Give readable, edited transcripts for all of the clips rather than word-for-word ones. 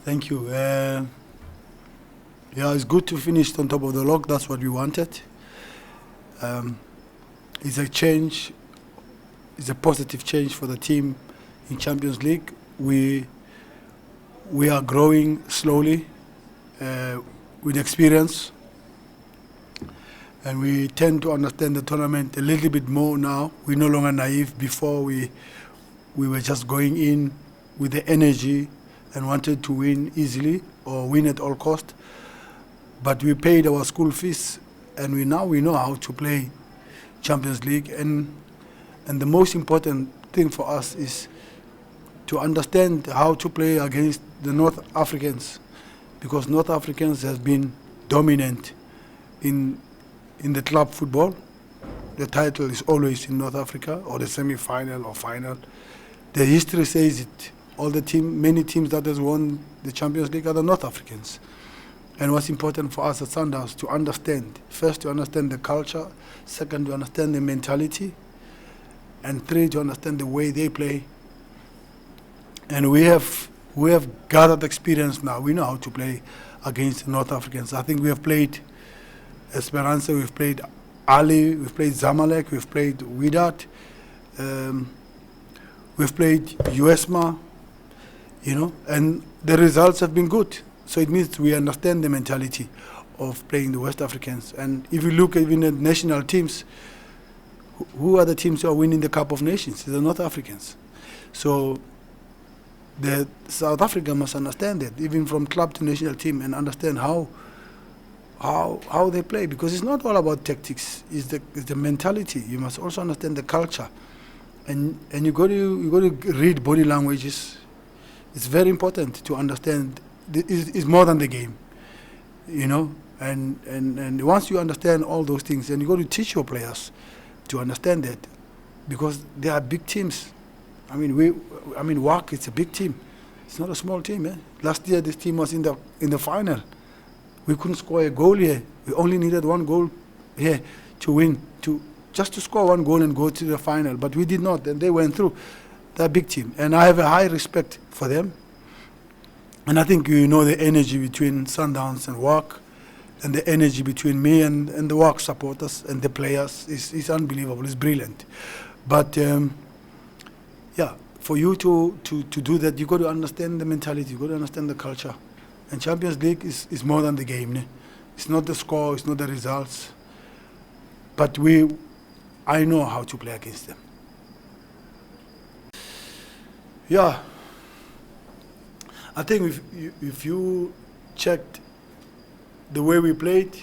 Thank you. Yeah, it's good to finish on top of the log. That's what we wanted. It's a change. It's a positive change for the team in Champions League. We are growing slowly with experience, and we tend to understand the tournament a little bit more now. We're no longer naive. Before we were just going in with the energy and wanted to win easily or win at all cost. But we paid our school fees, and we know how to play Champions League. And the most important thing for us is to understand how to play against the North Africans, because North Africans have been dominant in the club football. The title is always in North Africa, or the semi-final or final. The history says it. Many teams that has won the Champions League are the North Africans. And what's important for us at Sundowns to understand, first to understand the culture, second to understand the mentality, and three to understand the way they play. And we have gathered experience now. We know how to play against the North Africans. I think we have played Esperance, we've played Ali, we've played Zamalek, we've played Wydad, we've played USMA, and the results have been good. So it means we understand the mentality of playing the West Africans. And if you look even at national teams, who are the teams who are winning the Cup of Nations? The North Africans. So the South Africa must understand that, even from club to national team, and understand how they play, because it's not all about tactics. It's the mentality. You must also understand the culture, and you got to read body languages. It's very important to understand. It's more than the game, And once you understand all those things, then you got to teach your players to understand that, because they are big teams. WAC, it's a big team. It's not a small team. Last year, this team was in the final. We couldn't score a goal here. We only needed one goal here to win, just to score one goal and go to the final. But we did not, and they went through. They're a big team, and I have a high respect for them. And I think the energy between Sundowns and WAC, and the energy between me and the WAC supporters and the players is unbelievable. It's brilliant. But for you to do that, you got to understand the mentality. You got to understand the culture. And Champions League is more than the game. It's not the score. It's not the results. But I know how to play against them. Yeah. I think if you checked the way we played,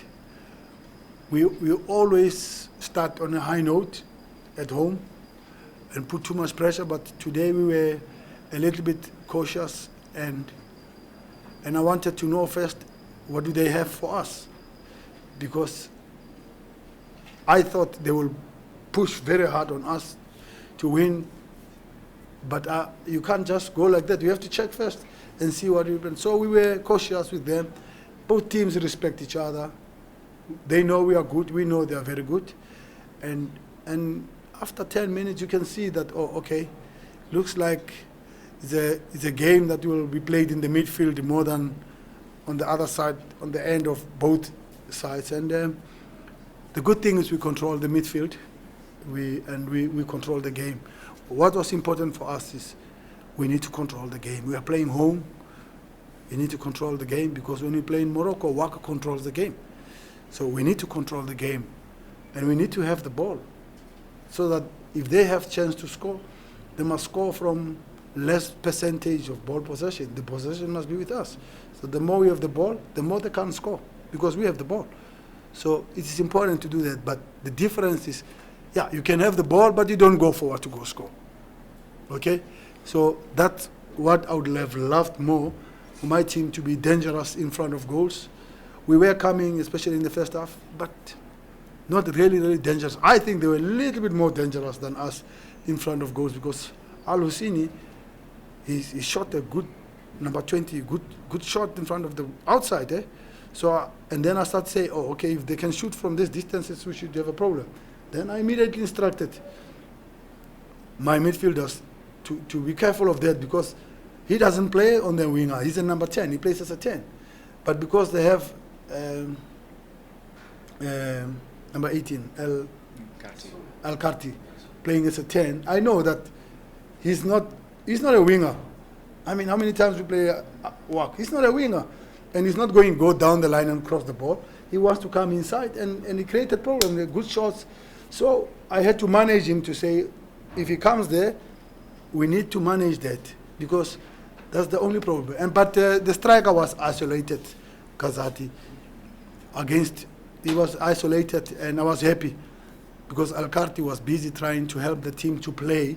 we always start on a high note at home and put too much pressure. But today we were a little bit cautious, and I wanted to know first, what do they have for us? Because I thought they will push very hard on us to win. But you can't just go like that. You have to check first and see what happens. So we were cautious with them. Both teams respect each other. They know we are good. We know they are very good. And after 10 minutes, you can see that, looks like it's a game that will be played in the midfield more than on the other side, on the end of both sides. And the good thing is we control the midfield. We control the game. What was important for us is we need to control the game. We are playing home. We need to control the game, because when we play in Morocco, Waka controls the game. So we need to control the game, and we need to have the ball, so that if they have chance to score, they must score from less percentage of ball possession. The possession must be with us. So the more we have the ball, the more they can score, because we have the ball. So it is important to do that. But the difference is, you can have the ball, but you don't go forward to go score. Okay? So that's what I would have loved more, for my team to be dangerous in front of goals. We were coming, especially in the first half, but not really, really dangerous. I think they were a little bit more dangerous than us in front of goals, because Al-Husseini, he shot a good, number 20, good shot in front of the outside. So, and then I started to say, if they can shoot from this distances, we should have a problem. Then I immediately instructed my midfielders to be careful of that, because He doesn't play on the winger. He's a number 10. He plays as a 10. But because they have number 18, Al Karti, playing as a 10, I know that he's not a winger. I mean, how many times we play walk? He's not a winger. And he's not going to go down the line and cross the ball. He wants to come inside, and he created problems, good shots. So I had to manage him to say, if he comes there, we need to manage that, because that's the only problem. But the striker was isolated, Kazati. He was isolated, and I was happy because Al-Karti was busy trying to help the team to play,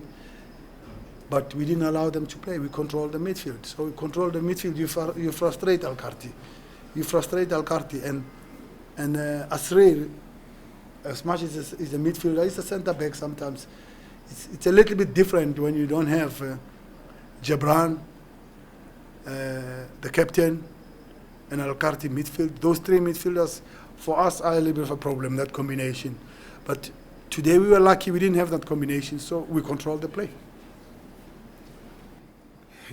but we didn't allow them to play. We controlled the midfield. So we control the midfield, you frustrate Al-Karti. You frustrate Al-Karti, and Asrir, as much as he's a midfielder, he's a centre-back sometimes. It's a little bit different when you don't have Jabran, the captain, and Al-Karti midfield. Those three midfielders, for us, are a little bit of a problem, that combination. But today we were lucky we didn't have that combination, so we controlled the play.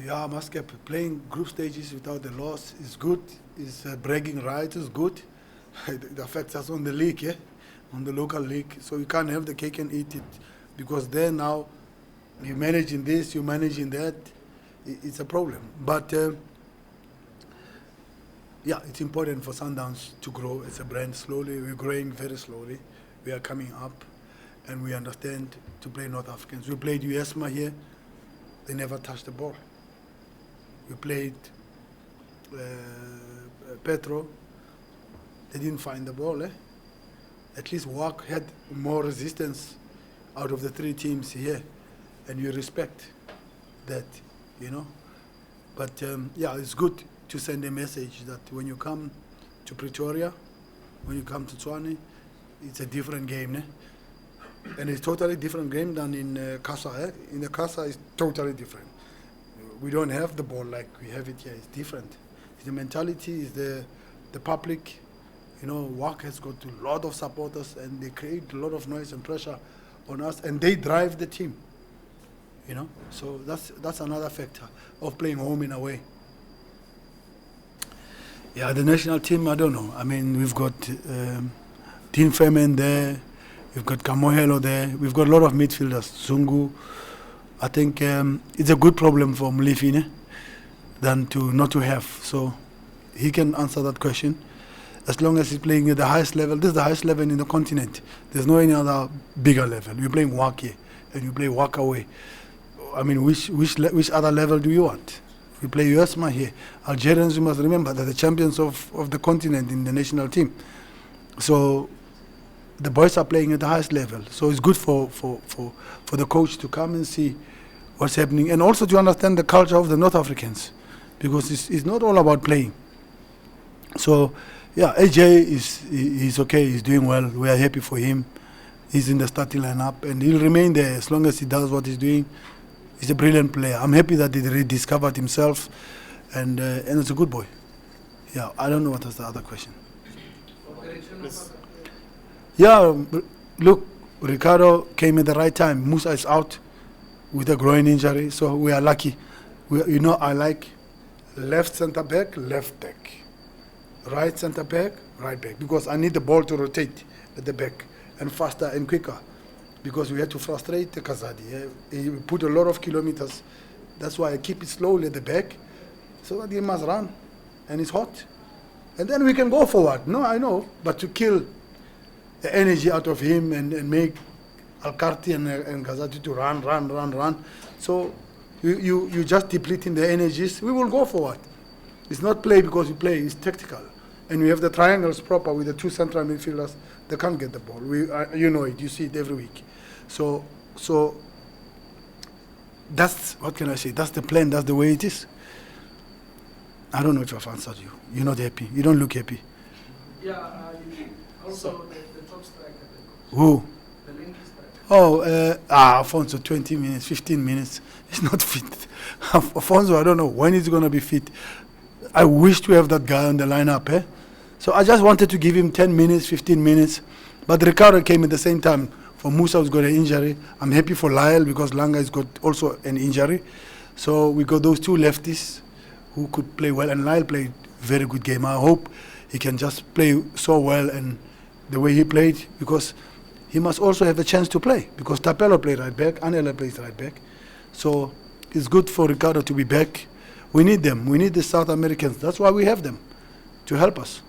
Yeah, Muscat, playing group stages without a loss is good. Is bragging rights is good. It affects us on the league, yeah? On the local league. So you can't have the cake and eat it, because then now you're managing this, you're managing that. It's a problem. But yeah, it's important for Sundowns to grow as a brand slowly. We're growing very slowly. We are coming up, and we understand to play North Africans. We played USMA here. They never touched the ball. We played Petro. They didn't find the ball. At least WAC had more resistance out of the three teams here, and you respect that, you know. But yeah, it's good to send a message that when you come to Pretoria, when you come to Tshwane, it's a different game, and it's totally different game than in Casa. In the Casa, it's totally different. We don't have the ball like we have it here. It's different. The mentality is the public. You know, WAC has got a lot of supporters, and they create a lot of noise and pressure on us, and they drive the team. You know, so that's another factor of playing home and away. Yeah, the national team, I don't know. I mean, we've got Dean Femen there, we've got Kamohelo there, we've got a lot of midfielders, Zungu. I think it's a good problem for Mlifine than not to have. So he can answer that question. As long as he's playing at the highest level, this is the highest level in the continent. There's no any other bigger level. We're playing WAC here, and you play WAC away. I mean, which other level do you want? We play USMA here. Algerians, you must remember, they're the champions of the continent in the national team. So the boys are playing at the highest level. So it's good for the coach to come and see what's happening, and also to understand the culture of the North Africans, because it's not all about playing. So yeah, AJ he's okay, he's doing well. We are happy for him. He's in the starting lineup, and he'll remain there as long as he does what he's doing. He's a brilliant player. I'm happy that he rediscovered himself, and it's a good boy. Yeah, I don't know what was the other question. Yeah, look, Ricardo came at the right time. Musa is out with a groin injury, so we are lucky. I like left centre back, left back, right centre back, right back, because I need the ball to rotate at the back and faster and quicker, because we had to frustrate the Kazadi. He put a lot of kilometers. That's why I keep it slowly at the back, so that he must run, and it's hot. And then we can go forward. No, I know, but to kill the energy out of him and make Al-Karti and Kazadi to run. So you just depleting the energies. We will go forward. It's not play because you play, it's tactical. And we have the triangles proper with the two central midfielders. They can't get the ball. You know it, you see it every week. So that's, what can I say, that's the plan, that's the way it is. I don't know if I've answered you. You're not happy. You don't look happy. Yeah, also the top striker. Who? The linky striker. Oh, Afonso, 20 minutes, 15 minutes. He's not fit. Afonso, I don't know when he's going to be fit. I wish to have that guy on the lineup. So I just wanted to give him 10 minutes, 15 minutes. But Ricardo came at the same time. For Musa, who's got an injury. I'm happy for Lyle because Langa has got also an injury. So we got those two lefties who could play well, and Lyle played very good game. I hope he can just play so well and the way he played, because he must also have a chance to play, because Tapelo played right back, Anela plays right back. So it's good for Ricardo to be back. We need them. We need the South Americans. That's why we have them, to help us.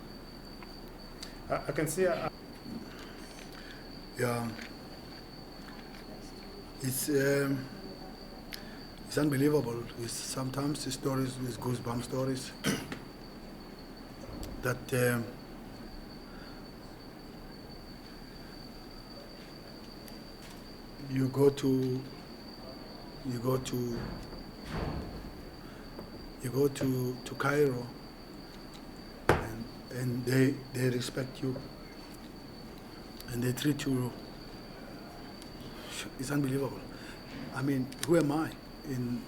I can see. Yeah. It's unbelievable. It's sometimes the stories with goosebump stories that you go to Cairo, and they respect you and they treat you. It's unbelievable. I mean, who am I? And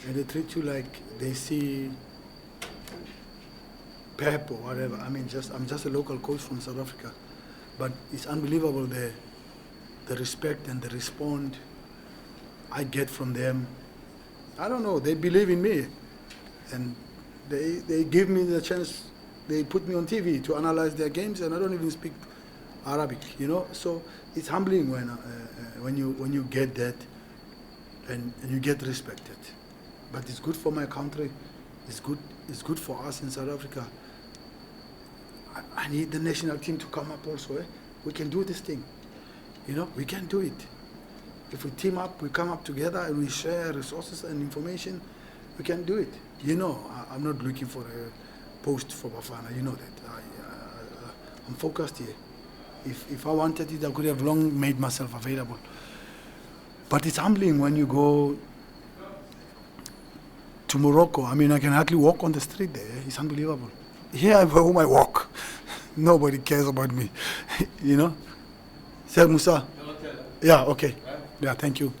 they treat you like they see Pep or whatever. I'm just a local coach from South Africa, but it's unbelievable the respect and the response I get from them. I don't know. They believe in me, and they give me the chance. They put me on TV to analyze their games, and I don't even speak Arabic. So it's humbling when you get that, and you get respected. But it's good for my country. It's good for us in South Africa. I need the national team to come up also. We can do this thing. We can do it. If we team up, we come up together and we share resources and information, we can do it. I'm not looking for a post for Bafana. You know that. I'm focused here. If I wanted it, I could have long made myself available. But it's humbling when you go to Morocco. I can hardly walk on the street there. It's unbelievable. Here I'm home, I walk. Nobody cares about me. Sir Musa? Yeah, okay. Yeah, thank you.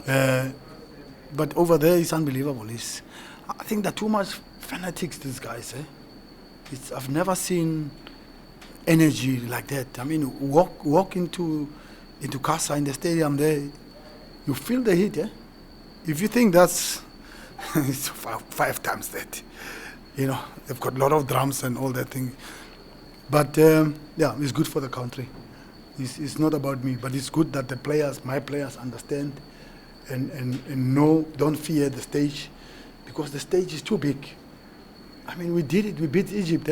But over there, it's unbelievable. I think they're too much fanatics, these guys. I've never seen energy like that. Walk into Casa in the stadium there, you feel the heat. If you think that's it's five times that. They've got a lot of drums and all that thing. But it's good for the country. It's not about me, but it's good that my players understand and know, don't fear the stage, because the stage is too big. We did it. We beat Egypt.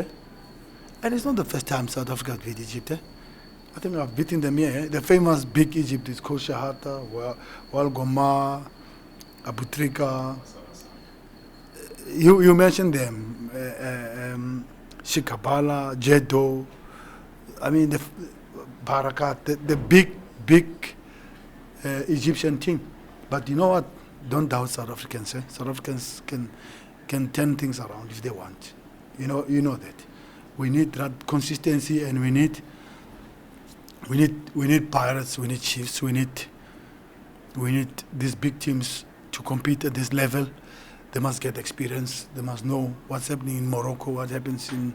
And it's not the first time South Africa beat Egypt. I think I've beaten them here. The famous big Egypt is Koshahata, Walgoma, Abutrika. You mentioned them. Shikabala, Jeddo. The Barakat, the big Egyptian team. But you know what? Don't doubt South Africans. South Africans can turn things around if they want. You know that. We need that consistency, and we need Pirates, we need Chiefs, we need these big teams to compete at this level. They must get experience. They must know what's happening in Morocco, what happens in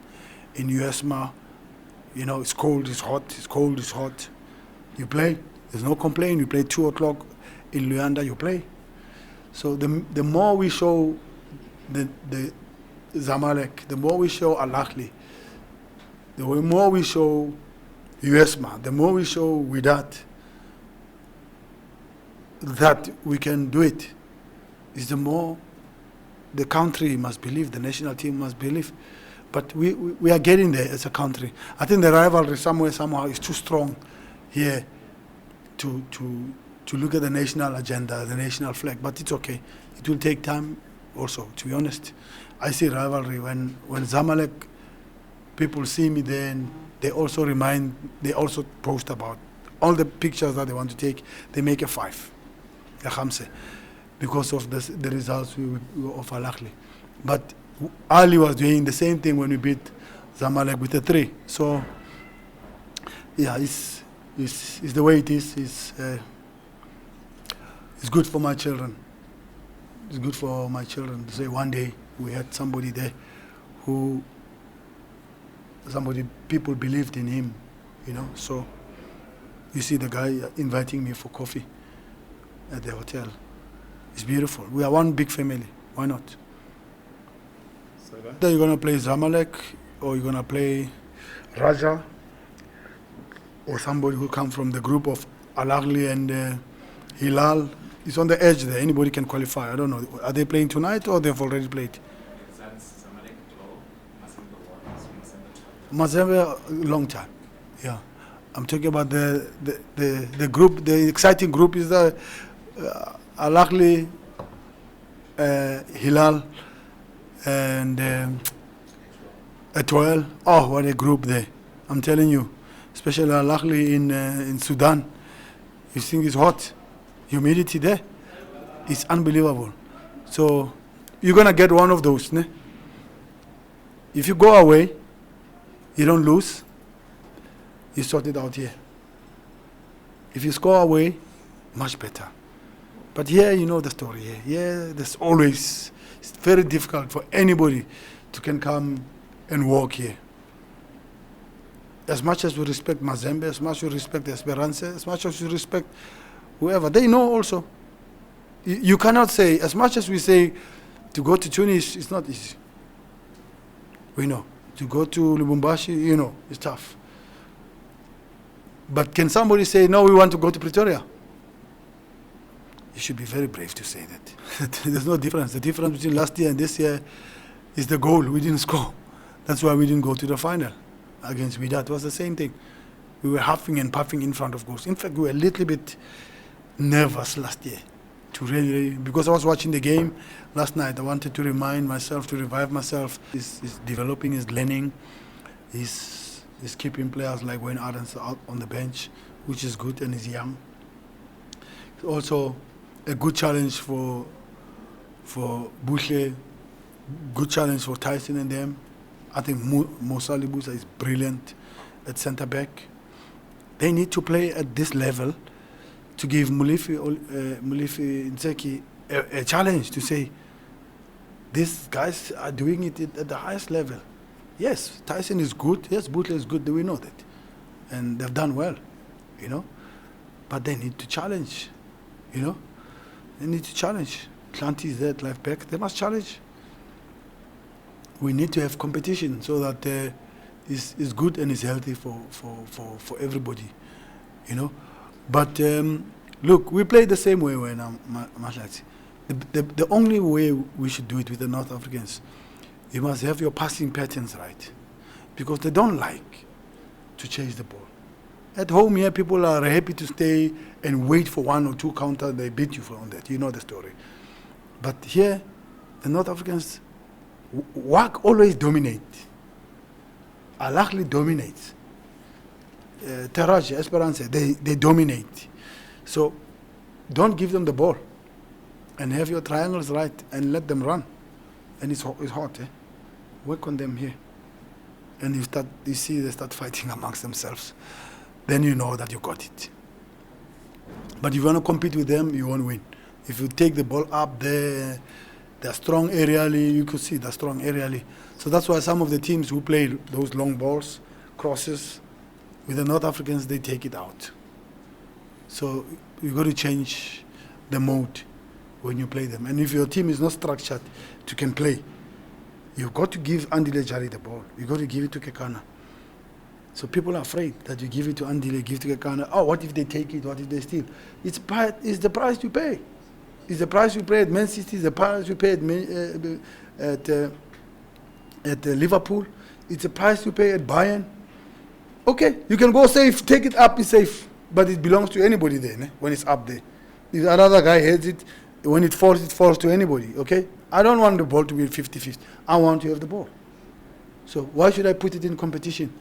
USMA. It's cold, it's hot, it's cold, it's hot. You play. There's no complaint. You play 2 o'clock in Luanda, you play. So the more we show the Zamalek, the more we show Al Ahly, the more we show USMA, the more we show Wydad that we can do it, is the more the country must believe, the national team must believe. But we are getting there as a country. I think the rivalry somehow is too strong here to look at the national agenda, the national flag. But it's okay. It will take time also, to be honest. I see rivalry when Zamalek people see me there, and they also post about all the pictures that they want to take. They make a 5, a khamse, because of the results of Al Ahly. But Ali was doing the same thing when we beat Zamalek with a 3. So yeah, it's the way it is. It's good for my children. It's good for my children to say one day we had somebody there people believed in him, So you see the guy inviting me for coffee at the hotel. It's beautiful. We are one big family. Why not? So then, Then you're going to play Zamalek, or you're going to play Raja, or somebody who come from the group of Al Ahly and Hilal. It's on the edge there. Anybody can qualify. I don't know. Are they playing tonight or they've already played? Mazembe, long time. Yeah. I'm talking about the group. The exciting group is the Al Ahly, Hilal, and Etoile. Oh, what a group there! I'm telling you, especially Al Ahly in Sudan. You think it's hot? Humidity there is unbelievable. So you're gonna get one of those. Ne? If you go away, you don't lose. You sort it out here. If you score away, much better. But here, you know the story here. Yeah, there's always, it's very difficult for anybody to can come and walk here. As much as we respect Mazembe, as much as we respect Esperance, as much as we respect whoever, they know also. You cannot say, as much as we say to go to Tunis, it's not easy. We know. To go to Lubumbashi, you know, it's tough. But can somebody say, no, we want to go to Pretoria? You should be very brave to say that. There's no difference. The difference between last year and this year is the goal. We didn't score. That's why we didn't go to the final against Wydad. It was the same thing. We were huffing and puffing in front of goals. In fact, we were a little bit nervous last year. Because I was watching the game last night, I wanted to remind myself, to revive myself. He's developing, he's learning, he's keeping players like Wayne Adams out on the bench, which is good, and he's young. It's also a good challenge for Bushle, good challenge for Tyson and them. I think Musa Libusa is brilliant at centre back. They need to play at this level to give Mulifi Ntseki a challenge to say, these guys are doing it at the highest level. Yes, Tyson is good. Yes, Butler is good. We know that. And they've done well, you know. But they need to challenge, you know. They need to challenge. Clanty is there, left back. They must challenge. We need to have competition so that it's good and it's healthy for everybody, you know. But look, we play the same way when the only way we should do it with the North Africans, you must have your passing patterns right, because they don't like to chase the ball. At home here, people are happy to stay and wait for one or two counters. They beat you on that. You know the story. But here, the North Africans, WAC always dominate. Al Ahly dominates. Teraj, Esperance, they dominate. So don't give them the ball and have your triangles right and let them run. And it's hot. Work on them here. And you see they start fighting amongst themselves. Then you know that you got it. But if you want to compete with them, you won't win. If you take the ball up there, they're strong aerially. You could see they're strong aerially. So that's why some of the teams who play those long balls, crosses, with the North Africans, they take it out. So you've got to change the mode when you play them. And if your team is not structured to can play, you've got to give Andile Jari the ball. You've got to give it to Kekana. So people are afraid that you give it to Andile, give it to Kekana. Oh, what if they take it? What if they steal? It's the price you pay. It's the price you pay at Man City. It's the price you pay at Liverpool. It's the price you pay at Bayern. Okay, you can go safe, take it up, it's safe. But it belongs to anybody there, when it's up there. If another guy heads it, when it falls to anybody, okay? I don't want the ball to be 50-50. I want to have the ball. So why should I put it in competition?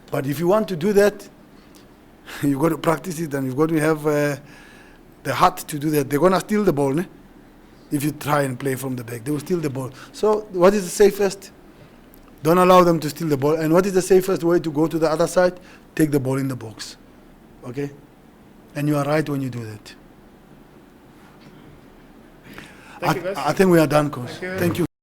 But if you want to do that, you've got to practice it and you've got to have the heart to do that. They're going to steal the ball, if you try and play from the back. They will steal the ball. So what is the safest? Don't allow them to steal the ball. And what is the safest way to go to the other side? Take the ball in the box. Okay? And you are right when you do that. Thank you, guys. I think we are done, coach. Thank you. Thank you.